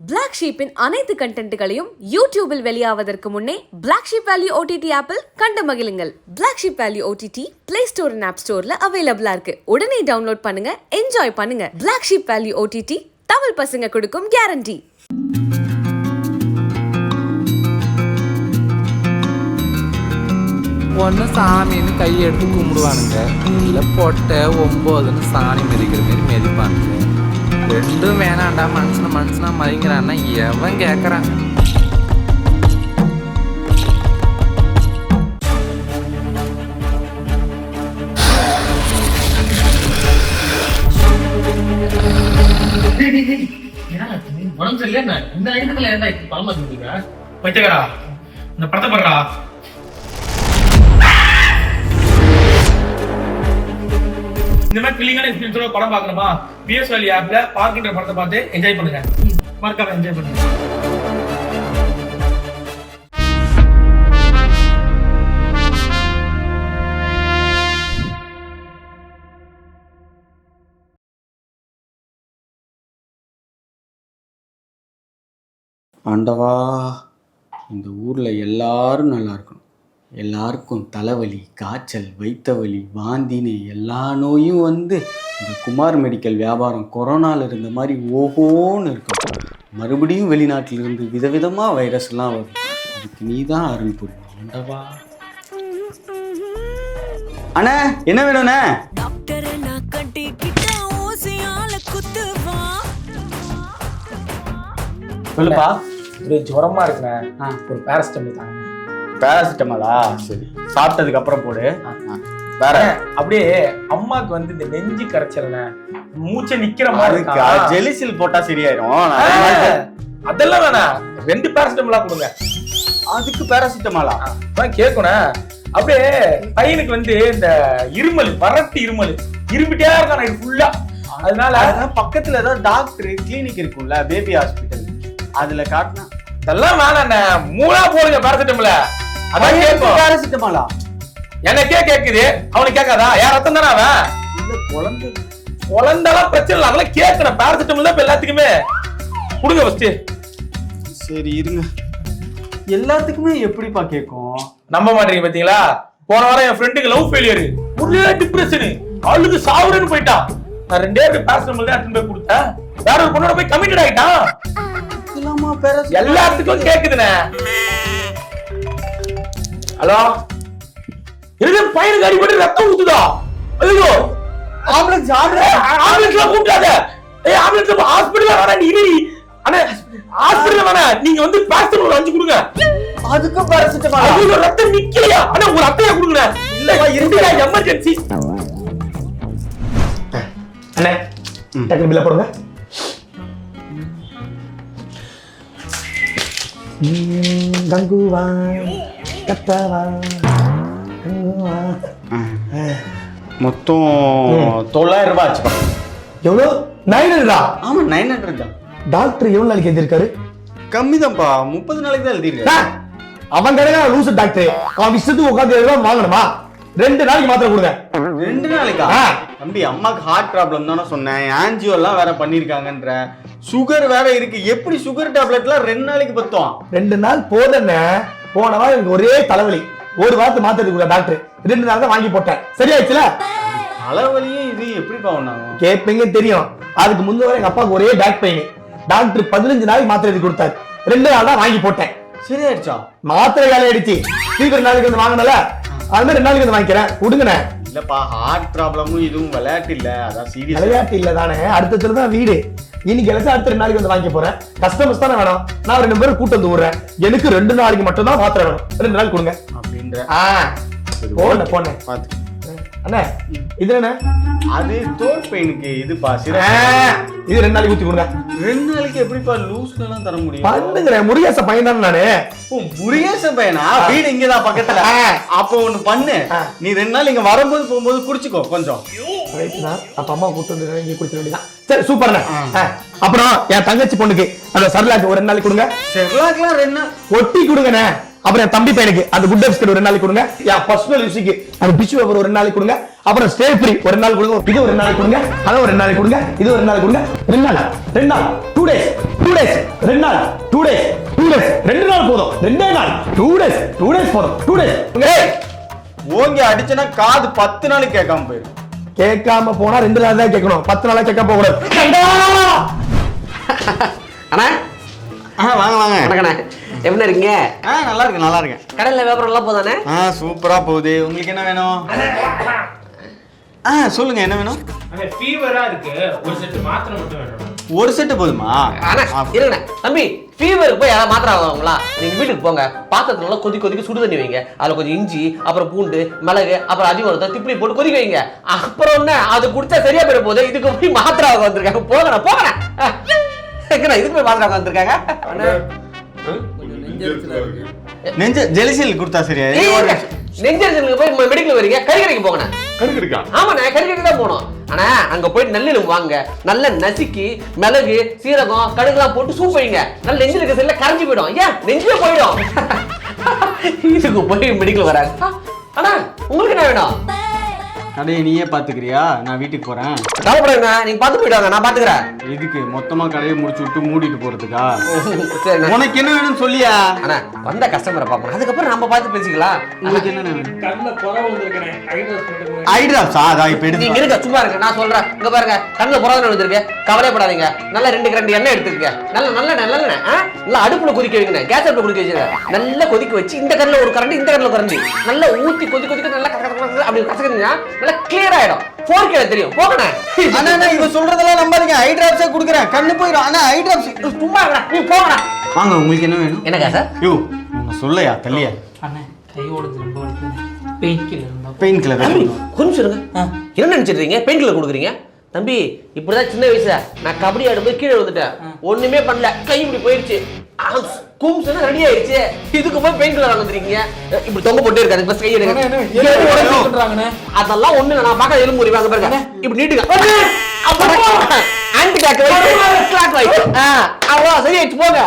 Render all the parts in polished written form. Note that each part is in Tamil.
Black Sheep in அனைத்து கண்டென்ட்களையும் யூடியூபில் வெளியாவதற்கு முன்னே Black Sheep Value OTT ஆப்பில் கண்டு மகிழுங்கள். Black Sheep Value OTT Play Store and App Storeல அவைலபிளா இருக்கு. உடனே டவுன்லோட் பண்ணுங்க, என்ஜாய் பண்ணுங்க. Black Sheep Value OTT Tamil பசங்க கொடுக்கும் கேரண்டி. ஒன்று சாமின்னு கையெடுத்து கும்பிடுவானுங்க, இல்லை பொட்டை 9ன்னு சாணி மிதிக்கிற மாரி மிதிப்பானுங்க. ரெண்டும் வேணாண்டா, மனுஷனா மதிங்கிறான்னா எவன் கேட்குறான்? பைத்தியக்காரா, இந்த படத்தை பாருடா. இந்த மாதிரி த்ரில்லிங்கான எக்ஸ்பீரியன்ஸோட படம் பார்க்கணுமா? பிஎஸ் வேலி ஆப்ல பார்க்கின்ற படத்தை பார்த்து என்ஜாய் பண்ணுங்க. மறக்காம என்ஜாய் பண்ணுங்க. ஆண்டவா, இந்த ஊரில் எல்லாரும் நல்லா இருக்கணும். எல்லாருக்கும் தலைவலி, காய்ச்சல், வயிற்று வலி, வாந்தின்னு எல்லா நோயும் வந்து இந்த குமார் மெடிக்கல் வியாபாரம் கொரோனாவில் இருந்த மாதிரி ஓஹோன்னு இருக்கும். மறுபடியும் வெளிநாட்டிலிருந்து விதவிதமாக வைரஸ்லாம் வரும். அதுக்கு நீ தான் அருள் புரியும் ஆண்டவா. அண்ணா, என்ன வேணும்ண்ணே? சொல்லுப்பா. ஒரு ஜுரமா இருக்குண்ணே, ஒரு பேராசிட்டமால் தாங்க. பேராசிட்டமாலா? சரி, சாப்பிட்டதுக்கு அப்புறம் போடு. வேற அப்படியே அம்மாக்கு வந்து இந்த நெஞ்சு கரைச்சல்ண்ணே, மூச்சை நிக்கிற மாதிரி இருக்கா. ஜெலிசில் போட்டா சரியாயிரும். அதெல்லாம் வேணாம், 2 பேராசிட்டமாலா கொடுங்க. அதுக்கு பேராசிட்டமாலா கேட்கணும். அப்படியே பையனுக்கு வந்து இந்த இருமல், வறட்டு இருமல், இரும்பிட்டே இருக்கான் இது ஃபுல்லா. அதனால பக்கத்துல ஏதாவது டாக்டர் கிளினிக் இருக்கும்ல, பேபி ஹாஸ்பிட்டல், அதுல காட்டினா. இதெல்லாம் வேணாண்ணே, மூணா போடுங்க பேராசிட்டமால. அதான் கேட்கும். பேராசிட்டமாலா எனக்கே கேக்குது, அவனுக்கு கேட்காதா? யார் ரத்தம் தானே அவன்? இல்ல, குழந்தைலாம் பிரச்சனை இல்லை, அதெல்லாம் கேட்கணும். பேராசிட்டமால் தான் இப்ப எல்லாத்துக்குமே கொடுங்க ஃபர்ஸ்ட். சரி இருங்க, எல்லாத்துக்குமே எப்படிப்பா கேட்கும்? நம்ப மாட்டீங்க பாத்தீங்களா? போன வாரம் என் ஃப்ரெண்டுக்கு லவ் ஃபெயிலியர், ஒரே டிப்ரெஷன், ஆளுக்கு சாவுறேன்னு போயிட்டான். நான் 2 பேராசிட்டமால் தான் எடுத்துட்டு போய் கொடுத்தேன். வேற ஒரு பொண்ணோட போய் கமிட்டட் ஆயிட்டான். எல்லாத்துக்கும் கேக்குதுண்ணே. ஹலோ, இது பையனுக்கு அடிபட்டு ரத்தம் ஊத்துதா? ஐயோ, ஆம்புலன்ஸ் ஆம்புலன்ஸ்லாம் கூப்பிடாத. ஆம்புலன்ஸ் ஹாஸ்பிடல்ல வேணா, நீ இரு. அண்ணா, ஹாஸ்பிடல்ல வேணா, நீங்க வந்து பேராசிட்டமால் 5 கொடுங்க. அதுக்கு பேராசிட்டமால்? ஐயோ, ரத்தம் நிக்கலையா? அண்ணா, ஒரு அட்டையா கொடுங்க. இல்ல, இருந்துடா, எமர்ஜென்சி. அண்ணே, டக்குனு பில்ல போடுங்க. கங்குவா கத்தவா கங்குவா. மொத்தம் 900 ரூபாய் ஆச்சுப்பா. எவ்வளோ? 900? ஆமா, 900 தான். டாக்டர் எவ்வளவு நாளைக்கு எழுதியிருக்காரு? கம்மிதான்ப்பா, 30 நாளைக்கு தான் எழுதிருக்காரு. அவன் கிடையாது லூசு டாக்டர். அவன் விஷயத்துக்கு உட்காந்து வாங்கணுமா? 2 நாளைக்கு மாத்திரை கொடுங்க. 2 நாளைக்கா? தம்பி, அம்மாக்கு ஹார்ட் ப்ராப்ளம் தானே சொன்னேன். ஆன்ஜியோ எல்லாம் வேற பண்ணிருக்காங்கன்ற, சுகர் வேற இருக்கு. எப்படி சுகர் டேப்லெட்லாம் 2 நாளைக்கு பத்தும்? 2 நாள் போதண்ணே. போன வாரம் எனக்கு ஒரே தலைவலி, ஒரு வாரத்து மாத்திரை கொடுக்க டாக்டர். 2 நாள் தான் வாங்கி போட்டேன், சரியாயிடுச்சுல? தலைவலியே இது எப்படிப்பா ஒண்ணாகும்? கேட்பீங்க தெரியும். அதுக்கு முன்ன வரை எங்க அப்பாவுக்கு ஒரே பேக் பெயின். டாக்டர் 15 நாளைக்கு மாத்திரை எழுதி கொடுத்தாரு. 2 நாள் தான் வாங்கி போட்டேன். சரியாயிடுச்சா? மாத்திரை வேலை ஆயிடுச்சு. சீக்கிரம் நாளைக்கு வந்து வாங்கினல, அது மாதிரி 2 நாளைக்கு வந்து வாங்கிக்கிறேன். கொடுங்கண்ணே. இல்லப்பா, ஹார்ட் ப்ராப்ளமும் இதுவும் விளையாட்டு இல்ல, அதான் சீரியஸ். விளையாட்டு இல்ல தானே, அடுத்த தான் வீடு. இன்னைக்கு எல்லாம் அடுத்த 2 நாளைக்கு வந்து வாங்கி போறேன். கஸ்டமர்ஸ் தானே வேணும், நான் 2 பேரும் கூட்டு வந்து விடுறேன். எனக்கு 2 நாளைக்கு மட்டும் தான் மாத்திரை வேணும். 2 நாள் கொடுங்க அப்படின்ற. போன பாத்து அண்ணே, இது என்ன? அது தோல் பெயினுக்கு இதுப்பா. இது 2 நாளைக்கு ஊத்தி கொடுங்க. 2 நாளைக்கு எப்படிப்பா லூஸ்ல எல்லாம் தர முடியும்? பண்ணுங்கிறேன், முருகேச பையன் தானே நானு. முருகேச பையனா? வீடு இங்கதான் பக்கத்துல. அப்போ ஒண்ணு பண்ணு, நீ 2 நாள் இங்க வரும்போது போகும்போது குடிச்சுக்கோ கொஞ்சம். அப்ப அம்மா கூட்டு வந்து இங்க குடிச்சிட வேண்டியதான். சரி, சூப்பர்ண்ணே. அப்புறம் என் தங்கச்சி பொண்ணுக்கு அந்த சர்லாக்கு ஒரு 2 நாளைக்கு கொடுங்க. செர்லாக்லாம் 2 நாள் ஒட்டி கொடுங்கண்ணே. அப்புறம் என் தம்பி பையனுக்கு அந்த குட் பிஸ்கட் ஒரு நாளைக்கு கொடுங்க. என் பர்சனல் யூஸுக்கு அந்த டிஷ்யூ பேப்பர் ஒரு நாளைக்கு கொடுங்க. அப்புறம் ஸ்டே ஃப்ரீ ஒரு நாள் கொடுங்க. இது ஒரு நாளைக்கு கொடுங்க. அதை ஒரு நாளைக்கு கொடுங்க. இது ஒரு நாளைக்கு கொடுங்க. 2 நாள் 2 டேஸ் 2 டேஸ் 2 நாள் 2 டேஸ் 2 டேஸ் 2 நாள் போதும். 2 நாள் 2 டேஸ் போதும். 2 டேஸ் ஓங்கி அடிச்சனா காது 10 நாள் கேட்காம போயிடும். கேட்காம போனா 2 நாள் தான் கேட்கணும். 10 நாளா கேட்க போக கூடாது. அண்ணா வாங்க வாங்க. வணக்கண்ணே, எப்படி இருக்கீங்க? நல்லா இருக்கேன் நல்லா இருக்கேன். கடையில் வியாபாரம் எல்லாம் போதானே? சூப்பரா போகுது. உங்களுக்கு என்ன வேணும்? சொல்லுங்க என்ன வேணும்? ஃபீவரா இருக்கு, ஒரு செட் மாத்திரை மட்டும் வேணும். ஒரு செட்டு போதுமா? அண்ணா இருங்கண்ணே, தம்பி ஃபீவருக்கு போய் யாராவது மாத்திரை வாங்குவாங்களா? நீங்க வீட்டுக்கு போங்க, பாத்திரத்துல நல்லா கொதிக்க சுடு தண்ணி வைங்க. அதுல கொஞ்சம் இஞ்சி, அப்புறம் பூண்டு, மிளகு, அப்புறம் அதிகம் திப்பிலி போட்டு கொதிக்க வைங்க. அப்புறம் என்ன அது குடிச்சா சரியா போயிட போகுது. இதுக்கு போய் மாத்திரை வாங்க வந்திருக்காங்க. போங்கண்ணா இதுக்கு போய் மாத்திரை வாங்க வந்திருக்காங்க. நெஞ்ச ஜெலிசில் கொடுத்தா சரியா? நெஞ்சரிசலுக்கு போய் மெடிக்கல் வரீங்க, கறிக்கடைக்கு போங்கண்ணா. கருக்கா ஆமாண்ணே, கறிக்கடைக்கு தான் போகணும். ஆனா அங்க போயிட்டு நல்லெலும்பு வாங்க, நல்ல நசுக்கி மிளகு சீரகம் கடுகுலாம் போட்டு சூப் வைங்க. நல்ல நெஞ்சில் இருக்க சரியில்ல கரைஞ்சி போயிடும். ஏன் நெஞ்சிலே போயிடும். இதுக்கு போய் மெடிக்கல் வராங்க. ஆனா உங்களுக்கு என்ன வேணும்? கடையை நீயே பாத்துக்கிறியா? நான் வீட்டுக்கு போறேன். கவலைப்படுங்க, நீங்க பாத்து போயிடுவாங்க, நான் பாத்துக்கிறேன். இதுக்கு மொத்தமா கடையை முடிச்சு விட்டு மூடிட்டு போறதுக்கா? சரி உனக்கு என்ன வேணும்னு சொல்லியா? அண்ணா வந்த கஸ்டமரை பார்ப்போம், அதுக்கப்புறம் நம்ம பார்த்து பேசிக்கலாம். உங்களுக்கு என்ன வேணும்? கண்ணுல புறவு வந்திருக்கேன், ஐட்ரஸ் பண்ணுங்க. ஐட்ராப்ஸா? அதான் இப்ப நீங்க எடுத்து இருக்க சும்மா இருங்க, நான் சொல்றேன். இங்க பாருங்க, கண்ணுல புறவை வந்துருக்கு, கவலைப்படாதீங்க. நல்ல 2 எண்ணெய் எடுத்துக்கங்க. நல்லா அடுப்புல கொதிக்க வைங்க, கேஸ் அடுப்புல கொதிக்க வச்சுங்க. நல்லா கொதிக்க வச்சு இந்த கண்ணுல ஒரு கரண்டி, இந்த கண்ணுல கரண்டி நல்லா ஊத்தி கொதிக்க நல்லா அப்படி கசக்குறீங்க, நல்லா கிளியர் ஆயிடும். 4K தெரியும். போகணே அண்ணா இவ சொல்றதெல்லாம் நம்பாதீங்க. ஐட்ராப்ஸே குடுக்குறேன், கண்ணு போயிடும். அண்ணா ஐட்ராப்ஸ் சும்மா நீ போகணே. வாங்க. உங்களுக்கு என்ன வேணும்? என்னக்கா சார்? யோ உங்க சொல்லையா தள்ளியா? அண்ணே கை ஓடுது, ரொம்ப வலிக்குது. பெயின் கில்லர் இருந்தா பெயின் கில்லர் தம்பி கொஞ்சம் இருங்க. என்ன நினைச்சிருக்கீங்க பெயின் கில்லர் கொடுக்குறீங்க? தம்பி இப்படிதான் சின்ன வயசுல நான் கபடி ஆடும்போது கீழே விழுந்துட்டேன், ஒண்ணுமே பண்ணல, கை இப்படி போயிடுச்சு, கும்ஸ் ரெடி ஆயிடுச்சு. இதுக்கு போய் பெயின் கில்லர் வந்துருக்கீங்க. இப்படி தொங்க போட்டே இருக்காது. பஸ் கை எடுங்க. அதெல்லாம் ஒண்ணு இல்ல, நான் பார்க்க எலும்பு முறிவாங்க பாருங்க. இப்படி நீட்டுங்க. ஆன்டி கிளாக் அவ்வளோ சரியாயிடுச்சு. போங்க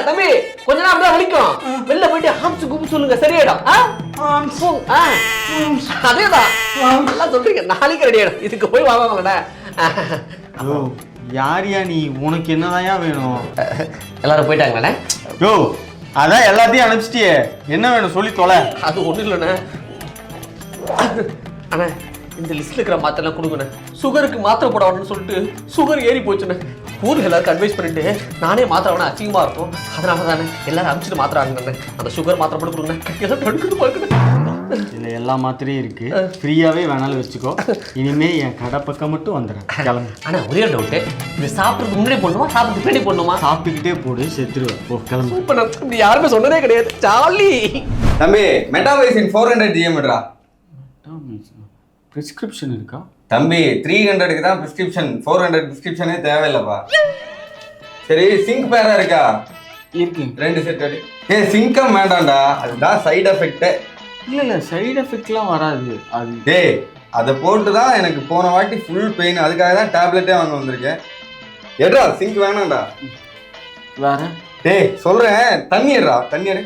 தம்பி, கொஞ்ச நேரம் அப்படியே வலிக்கும், வெளில போயிட்டு ஹம்ஸ் கும்ஸ் சொல்லுங்க, சரியாயிடும். அதேதான் நல்லா சொல்றீங்க, நாளைக்கு ரெடி ஆயிடும். இதுக்கு போய் வாங்குவாங்களே. யோ யாரியா நீ? உனக்கு என்னதாயா வேணும்? எல்லாரும் போயிட்டாங்களே. யோ அதான் எல்லாத்தையும் அனுப்பிச்சிட்டியே, என்ன வேணும் சொல்லி தொலை. அது ஒண்ணு இல்லைண்ணே. அண்ணா இந்த லிஸ்ட்ல இருக்கிற மாத்திரை கொடுங்கண்ணே. சுகருக்கு மாத்திரை போடணும்னு சொல்லிட்டு சுகர் ஏறி போச்சுண்ணே. ஊருக்கு எல்லாருக்கும் அட்வைஸ் பண்ணிட்டு நானே மாத்திரை வேணா அச்சிங்கமா இருக்கும், அதனால தானே எல்லாரும் அனுப்பிச்சிட்டு மாத்திரை வாங்கினேன். அந்த சுகர் மாத்திரை போட்டு கொடுங்க. கையெல்லாம் தடுக்குது பாருங்க. இதுல எல்லா மாத்திரையும் இருக்கு, ஃப்ரீயாவே வேணாலும் வச்சுக்கோ. இனிமே என் கடை பக்கம் மட்டும் வந்துடுறேன். கிளம்பு. ஆனா ஒரே டவுட்டு, இது சாப்பிட்றதுக்கு முன்னாடி போடணுமா சாப்பிட்டு பின்னாடி போடணுமா? சாப்பிட்டுக்கிட்டே போடு, செத்துருவேன். ஓ கிளம்பு. சூப்பர், இது யாருமே சொன்னதே கிடையாது. ஜாலி. தம்பி மெட்டாவைசின் 400 GMடா. பிரிஸ்கிரிப்ஷன் இருக்கா தம்பி? 300க்கு தான் பிரிஸ்கிரிப்ஷன், 400 பிரிஸ்கிரிப்ஷனே தேவையில்லப்பா. சரி சிங்க் பேரா இருக்கா? இருக்கு. 2 செட் அடி. சிங்கம் வேண்டாம்டா, அதுதான் சைடு எஃபெக்ட். இல்ல சைடு எஃபெக்ட்லாம் வராது அது. டேய் அதை போட்டு தான் எனக்கு போன வாட்டி ஃபுல் பெயின், அதுக்காக தான் டேப்லெட்டே வாங்க வந்திருக்கேன். எட்ரா சிங்க் வேணாம்டா. வேற? டேய் சொல்றேன், தண்ணி எடுறா, தண்ணி எடு.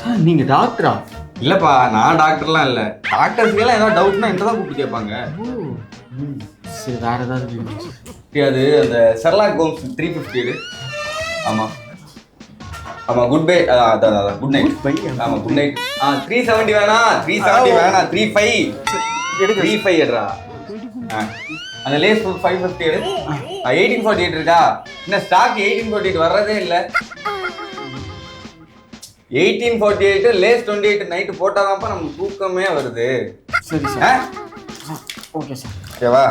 சார் நீங்க டாக்டரா? இல்லப்பா நான் டாக்டர்லாம் இல்ல. டாக்டர்ஸ்க்கெல்லாம் ஏதாவது டவுட்னா என்ன தான் கூப்பிட்டு கேட்பாங்க. சரி வேற ஏதாவது வேணும்? அது அந்த ஷெர்லாக் ஹோம்ஸ் 350 எடு. ஆமா ஆமா குட் பை, அதான் குட் நைட். ஆமா குட் நைட். 370 வேணா, 370 வேணா, 35 எடுறா. அந்த லேஸ் 550 எடு. 1848 இருக்கா? என்ன ஸ்டாக் 1848 வர்றதே இல்ல. 1848 லேஸ் 28 நைட்டு போட்டாதான்ப்பா நமக்கு தூக்கமே வருது. சரி சார். Okay sir. ஓகேவா?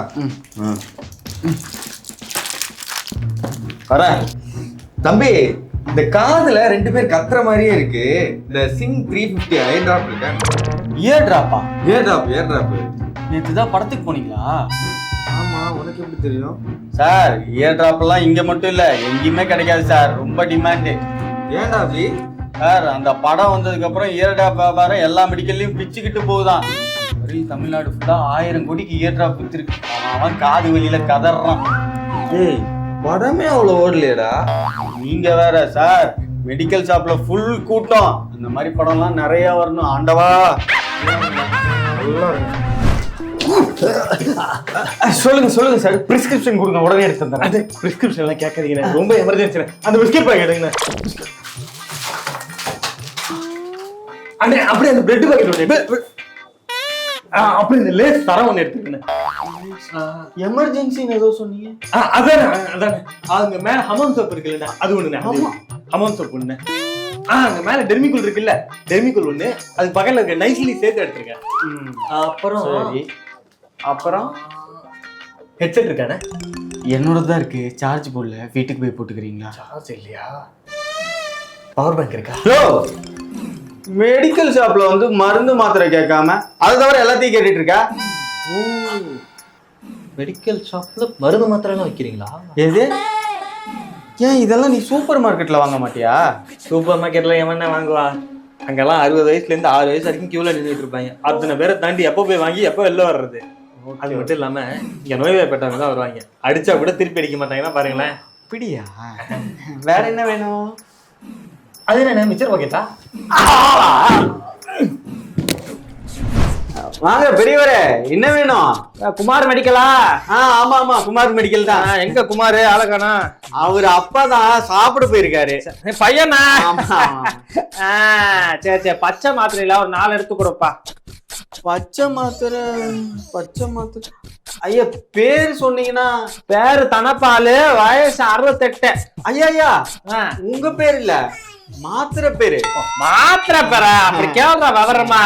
வர தம்பி, இந்த காதுல 2 பேர் கத்துற மாதிரியே இருக்கு. இந்த சிங் 350 ஏர் டிராப் இருக்கா? இயர் டிராப்பா? ஏர் டிராப். நேற்று தான் படத்துக்கு போனீங்களா? ஆமா, உனக்கு எப்படி தெரியும்? சார் இயர் டிராப் எல்லாம் இங்க மட்டும் இல்ல, எங்கேயுமே கிடைக்காது சார், ரொம்ப டிமாண்டு. ஏன்டா அப்படி? சார் அந்த படம் வந்ததுக்கு அப்புறம் இயர் டிராப் வியாபாரம் எல்லா மெடிக்கல்லையும் பிச்சுக்கிட்டு போகுதான். தமிழ்நாடு ஃபுல்லா 1000 கோடிக்கு இயர் டிராப் வித்துருக்கு. அவன் காது வழியில கதறான். ஏய் படமே அவ்வளோ ஓடலையடா. நீங்க வேற சார், மெடிக்கல் ஷாப்ல ஃபுல் கூட்டம். அந்த மாதிரி படம்லாம் நிறைய வரணும் ஆண்டவா. சொல்லுங்க சொல்லுங்க சார், பிரிஸ்கிரிப்ஷன் கொடுங்க, உடனே எடுத்து தந்தேன். அது பிரிஸ்கிரிப்ஷன் எல்லாம் கேட்காதீங்க, ரொம்ப எமர்ஜென்சி. அந்த பிஸ்கெட் பாக்கெட் எடுங்க அண்ணே. அப்படியே அந்த பிரெட் பாக்கெட் ஒன்று, அப்படி இந்த லேஸ் தரம் ஒன்று எடுத்துக்கணும். எமர்ஜென்சின்னு ஏதோ சொன்னீங்க. அதானே அதானே, அங்க மேல ஹமாம் சோப் இருக்குல்ல, அது ஒண்ணுண்ணே. ஹமாம் சோப் ஒண்ணு. அங்க மேல டெர்மிகூல் இருக்குல்ல, டெர்மிகூல் ஒண்ணு. அதுக்கு பக்கத்துல இருக்க நைஸ்லி சேர்த்து எடுத்துருக்கேன். அப்புறம் சரி, அப்புறம் ஹெட்செட் இருக்கானே. என்னோட தான் இருக்கு, சார்ஜ் போடல, வீட்டுக்கு போய் போட்டுக்கிறீங்களா? சார்ஜ் இல்லையா? பவர் பேங்க் இருக்கா? மெடிக்கல் ஷாப்ல வந்து மருந்து மாத்திரை கேட்காம அது தவிர எல்லாத்தையும் கேட்டுட்டு இருக்கா? மெடிக்கல் ஷாப்ல மருந்து மாத்திரை எல்லாம் வைக்கிறீங்களா? எது? ஏன் இதெல்லாம் நீ சூப்பர் மார்க்கெட்ல வாங்க மாட்டியா? சூப்பர் மார்க்கெட்ல எவன வாங்குவா? அங்கெல்லாம் 60 வயசுல இருந்து 6 வயசு வரைக்கும் கியூல நின்றுட்டு இருப்பாங்க. அத்தனை பேரை தாண்டி எப்போ போய் வாங்கி எப்போ வெளில வர்றது? அது மட்டும் இல்லாம இங்க நோய்வாய்ப்பட்டவங்க தான் வருவாங்க. அடிச்சா கூட திருப்பி அடிக்க மாட்டாங்கன்னா பாருங்களேன். அப்படியா? வேற என்ன வேணும்? அது என்ன மிச்சர் பாக்கெட்டா? வாங்க பெரியவரே, என்ன வேணும்? குமார் மெடிக்கலா? ஆமா ஆமா, குமார் மெடிக்கல் தான். எங்க குமாரு ஆளக்கானா? அவர் அப்பா தான் சாப்பிட போயிருக்காரு. பையனா? ஆமா. சரி சரி, பச்சை மாத்திரையில ஒரு 4 எடுத்து கொடுப்பா. பச்சை மாத்திரை? பச்சை மாத்திரை ஐயா, பேரு சொன்னீங்கன்னா. பேரு தனப்பாலு, வயசு 68. ஐயா ஐயா, உங்க பேர் இல்ல, மாத்திரை பேரு. மாத்திரை பேரா? அப்படி கேள்றா விவரமா?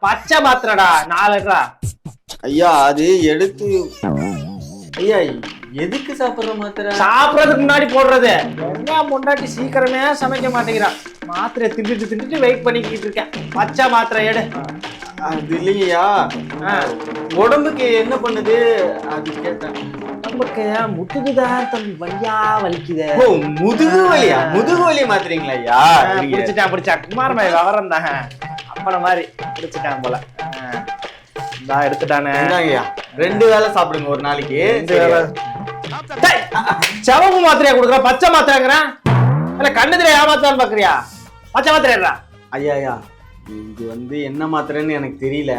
பச்சை மாத்திரடா, 4 ஐயா அது எடுத்து. ஐயா எதுக்கு சாப்பிடுற மாத்திரை? சாப்பிடறதுக்கு முன்னாடி போடுறது. என்ன முன்னாடி சீக்கிரமே சமைக்க மாட்டேங்கிறான். மாத்திரை திண்டுட்டு வெயிட் பண்ணிக்கிட்டு இருக்கேன். பச்சை மாத்திரை எடு. அது இல்லையா, உடம்புக்கு என்ன பண்ணுது அது கேட்டேன். நமக்கு முதுகுதான் தம்பி வலியா வலிக்குது. ஓ, முதுகு வலியா? முதுகு வலி மாத்திரீங்களா ஐயா? பிடிச்சிட்டான் குமார் மாதிரி விவரம் தான். அப்பன மாதிரி பிடிச்சிட்டான் போல. நான் எடுத்துட்டானே. 2 வேளை சாப்பிடுங்க ஒரு நாளைக்கு. செவப்பு மாத்திரையா கொடுக்குற, பச்சை மாத்திரைங்கிறேன். இல்ல கண்ணுதிரை ஏமாத்தான்னு பாக்குறியா? பச்சை மாத்திரையா? ஐயா ஐயா, இது வந்து என்ன மாத்திரைன்னு எனக்கு தெரியல.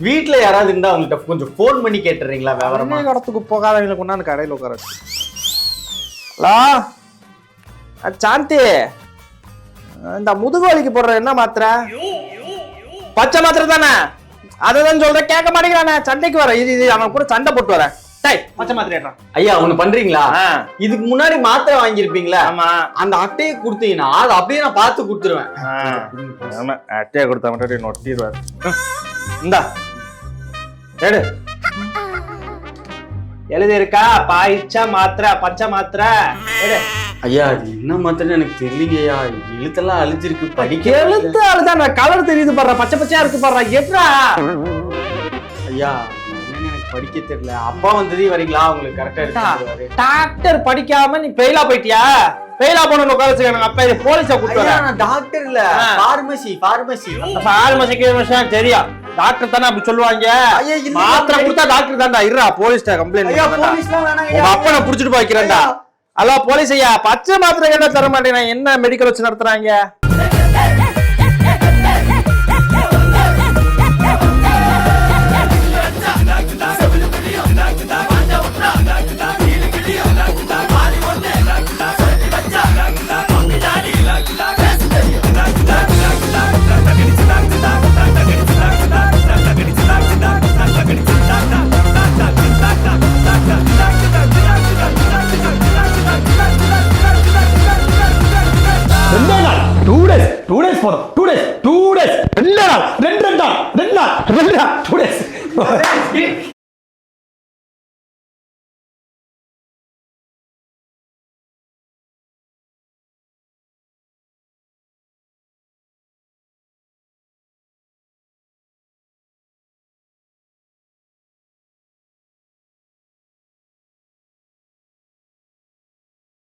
வீட்டுல யாராவது இருந்தா அவங்கள்ட்ட கொஞ்சம் போன் பண்ணி கேட்டுறீங்களா? விவரமா இடத்துக்கு போகாதவங்களை கொண்டாந்து கடையில் உட்கார. ஹலோ சாந்தி, இந்த முதுகு வலிக்கு போடுற என்ன மாத்திரை? பச்சை மாத்திரை தானே? அதான் சொல்றேன், கேட்க மாட்டேங்கிறானே. சண்டைக்கு வர இது அவன் கூட சண்டை போட்டு வரேன். பச்சை மாத்திரை ஐயா ஒண்ணு பண்றீங்களா? இதுக்கு முன்னாடி மாத்திரை வாங்கியிருப்பீங்களா? ஆமா, அந்த அட்டையை கொடுத்தீங்கன்னா அதை அப்படியே நான் பார்த்து கொடுத்துருவேன். அட்டையை கொடுத்தா மட்டும் நொட்டிடுவார். இந்தா எடு. எழுதி இருக்கா? பாய்ச்சா மாத்திரை, பச்சை மாத்திரை எடு. ஐயா அது என்ன மாத்திரைன்னு எனக்கு தெரியலையா. எழுத்தெல்லாம் அழிஞ்சிருக்கு, படிக்க. எழுத்து அழுதான், கலர் தெரியுது பாரு, பச்சை பச்சையா இருக்கு பாரு. எப்படா? ஐயா எனக்கு படிக்க தெரியல. அப்பா வந்ததே வரீங்களா? உங்களுக்கு கரெக்டா இருக்கு. டாக்டர் படிக்காம நீ ஃபெயிலா போயிட்டியா? ஃபெயிலா போன உட்கார அப்பா இது போலீஸை கூப்பிட்டு. நான் டாக்டர் இல்ல, பார்மசி. பார்மசிக்கு தெரியும். டாக்டர் தானே அப்படி சொல்லுவாங்க. மாத்திரை கொடுத்தா டாக்டர் தான்டா. இருடா போலீஸ்ட கம்ப்ளைண்ட். உங்க அப்பனை புடிச்சிட்டு போய்க்கிறேன்டா. ஹலோ போலீஸ் ஐயா, பச்சை மாத்திரை என்ன தர மாட்டேன். என்ன மெடிக்கல் வச்சு நடத்துறாங்க?